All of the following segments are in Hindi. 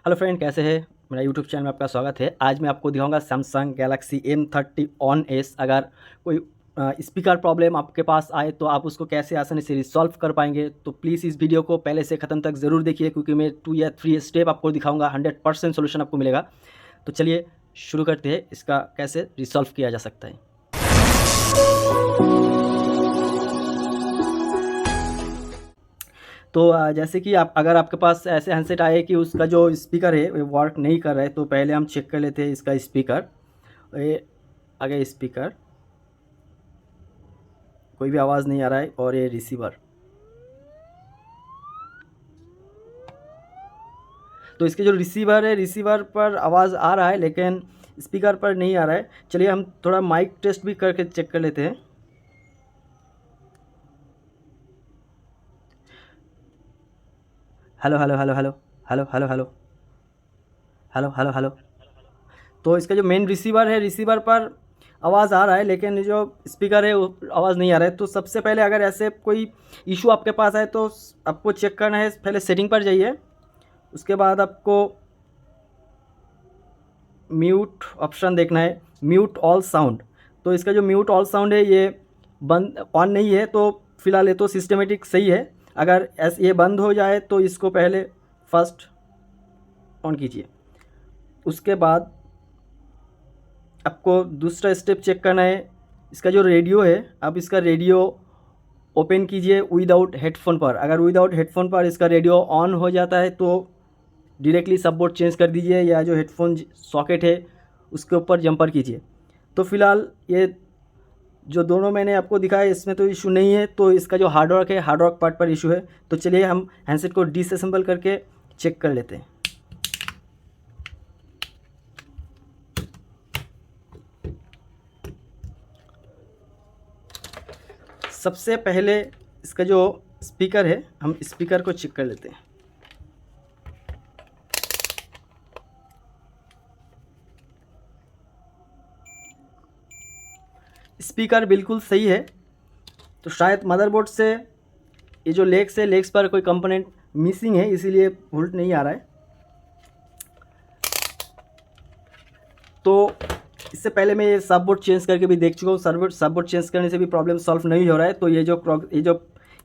हेलो फ्रेंड, कैसे हैं? मेरा यूट्यूब चैनल में आपका स्वागत है। आज मैं आपको दिखाऊंगा Samsung Galaxy M30 on S. अगर कोई स्पीकर प्रॉब्लम आपके पास आए तो आप उसको कैसे आसानी से रिसॉल्व कर पाएंगे। तो प्लीज़ इस वीडियो को पहले से ख़त्म तक ज़रूर देखिए, क्योंकि मैं 2 या 3 स्टेप आपको दिखाऊंगा। 100% सोल्यूशन आपको मिलेगा। तो चलिए शुरू करते हैं, इसका कैसे रिसॉल्व किया जा सकता है। तो जैसे कि आप अगर आपके पास ऐसे हैंडसेट आए कि उसका जो स्पीकर है वो वर्क नहीं कर रहा है, तो पहले हम चेक कर लेते हैं इसका स्पीकर। ये आगे स्पीकर, कोई भी आवाज़ नहीं आ रहा है। और ये रिसीवर, तो इसके जो रिसीवर है, रिसीवर पर आवाज़ आ रहा है लेकिन स्पीकर पर नहीं आ रहा है। चलिए हम थोड़ा माइक टेस्ट भी करके चेक कर लेते हैं। Hello hello hello hello hello hello hello hello hello hello. तो इसका जो मेन रिसीवर है, रिसीवर पर आवाज़ आ रहा है लेकिन जो स्पीकर है वो आवाज़ नहीं आ रहा है। तो सबसे पहले अगर ऐसे कोई इशू आपके पास आए तो आपको चेक करना है, पहले सेटिंग पर जाइए। उसके बाद आपको म्यूट ऑप्शन देखना है, म्यूट ऑल साउंड। तो इसका जो म्यूट ऑल साउंड है ये बंद ऑन नहीं है, तो फिलहाल ये तो सिस्टमेटिक सही है। अगर ऐसे ये बंद हो जाए तो इसको पहले फर्स्ट ऑन कीजिए। उसके बाद आपको दूसरा स्टेप चेक करना है, इसका जो रेडियो है, आप इसका रेडियो ओपन कीजिए विदाउट हेडफोन पर। अगर विदाउट हेडफोन पर इसका रेडियो ऑन हो जाता है तो डायरेक्टली सब बोर्ड चेंज कर दीजिए, या जो हेडफोन सॉकेट है उसके ऊपर जंपर कीजिए। तो फिलहाल ये जो दोनों मैंने आपको दिखाया इसमें तो इशू नहीं है, तो इसका जो हार्डवर्क है, हार्डवर्क पार्ट पर इशू है। तो चलिए हम हैंडसेट को डिसअसेंबल करके चेक कर लेते हैं। सबसे पहले इसका जो स्पीकर है, हम स्पीकर को चेक कर लेते हैं। स्पीकर बिल्कुल सही है। तो शायद मदरबोर्ड से ये जो लेग्स है, लेग्स पर कोई कंपोनेंट मिसिंग है, इसीलिए वोल्ट नहीं आ रहा है। तो इससे पहले मैं ये सब बोर्ड चेंज करके भी देख चुका हूँ। सब बोर्ड चेंज करने से भी प्रॉब्लम सॉल्व नहीं हो रहा है। तो ये जो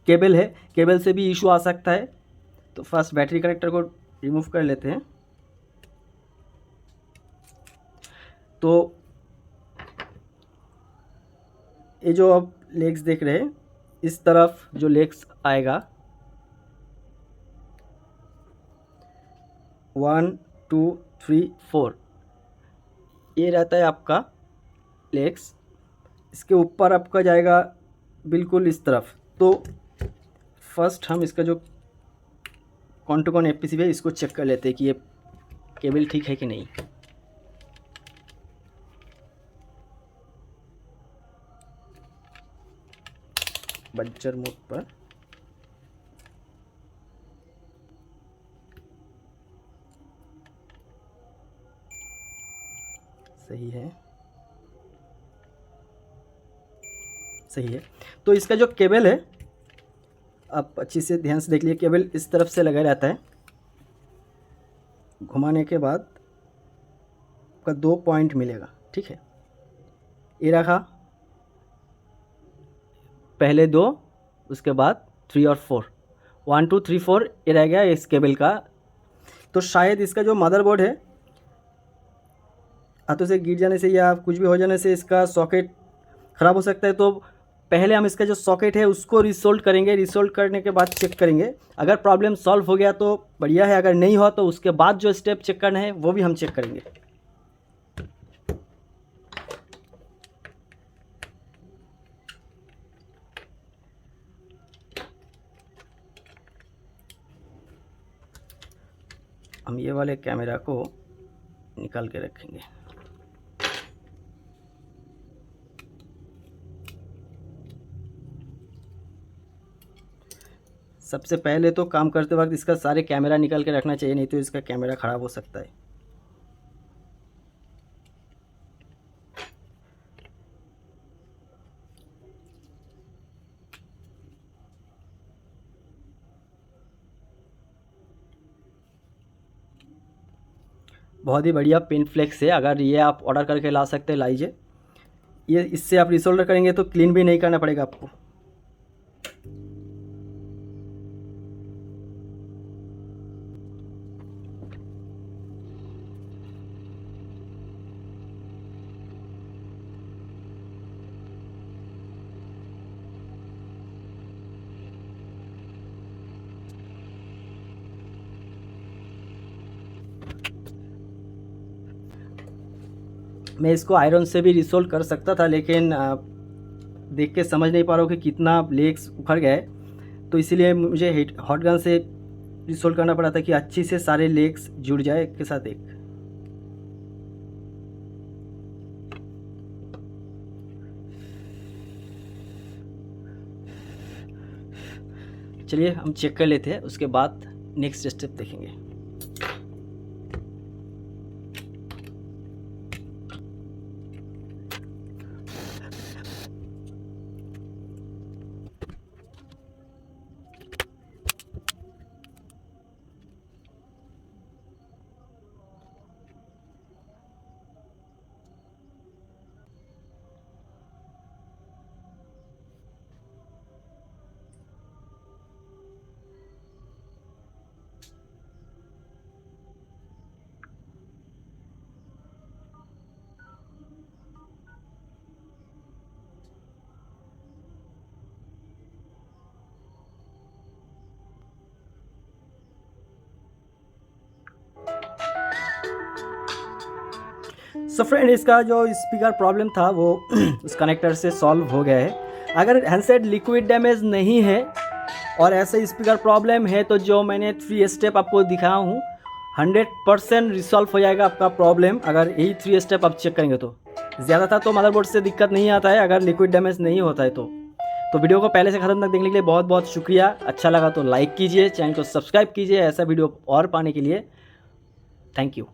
केबल है, केबल से भी इशू आ सकता है। तो फर्स्ट बैटरी कनेक्टर को रिमूव कर लेते हैं। तो ये जो आप लेग्स देख रहे हैं, इस तरफ जो लेग्स आएगा 1 2 3 4, ये रहता है आपका लेग्स। इसके ऊपर आपका जाएगा बिल्कुल इस तरफ। तो फर्स्ट हम इसका जो कौन टू कौन एपीसी है इसको चेक कर लेते हैं कि ये केबल ठीक है कि नहीं। बजर मोड पर सही है, सही है। तो इसका जो केबल है, आप अच्छी से ध्यान से देख लीजिए, केबल इस तरफ से लगा रहता है। घुमाने के बाद आपका 2 पॉइंट मिलेगा, ठीक है। ये रखा, पहले 2, उसके बाद 3 और 4, 1 2 3 4 ये रह गया इस केबल का। तो शायद इसका जो मदरबोर्ड है, हाथों से गिर जाने से या कुछ भी हो जाने से इसका सॉकेट ख़राब हो सकता है। तो पहले हम इसका जो सॉकेट है उसको रिसोल्व करेंगे। रिसोल्व करने के बाद चेक करेंगे। अगर प्रॉब्लम सॉल्व हो गया तो बढ़िया है, अगर नहीं हुआ तो उसके बाद जो स्टेप चेक करना है वो भी हम चेक करेंगे। हम ये वाले कैमरा को निकाल के रखेंगे। सबसे पहले तो काम करते वक्त इसका सारे कैमरा निकाल के रखना चाहिए, नहीं तो इसका कैमरा ख़राब हो सकता है। बहुत ही बढ़िया पिन फ्लेक्स है, अगर ये आप ऑर्डर करके ला सकते हैं लाइए। ये इससे आप रिसोल्डर करेंगे तो क्लीन भी नहीं करना पड़ेगा आपको। मैं इसको आयरन से भी रिसोल्व कर सकता था, लेकिन देख के समझ नहीं पा रहा हूँ कि कितना लेग्स उखड़ गए, तो इसीलिए मुझे हॉट गन से रिसोल्व करना पड़ा था कि अच्छी से सारे लेग्स जुड़ जाए एक के साथ एक। चलिए हम चेक कर लेते हैं, उसके बाद नेक्स्ट स्टेप देखेंगे। सो फ्रेंड, इसका जो स्पीकर प्रॉब्लम था वो उस कनेक्टर से सॉल्व हो गया है। अगर हैंडसेट लिक्विड डैमेज नहीं है और ऐसे स्पीकर प्रॉब्लम है तो जो मैंने 3 स्टेप आपको दिखाया हूँ 100% रिसॉल्व हो जाएगा आपका प्रॉब्लम, अगर यही 3 स्टेप आप चेक करेंगे तो। ज़्यादातर तो मदरबोर्ड से दिक्कत नहीं आता है अगर लिक्विड डैमेज नहीं होता है तो वीडियो को पहले से ख़त्म तक देखने के लिए बहुत बहुत शुक्रिया। अच्छा लगा तो लाइक कीजिए, चैनल को सब्सक्राइब कीजिए ऐसा वीडियो और पाने के लिए। Thank you.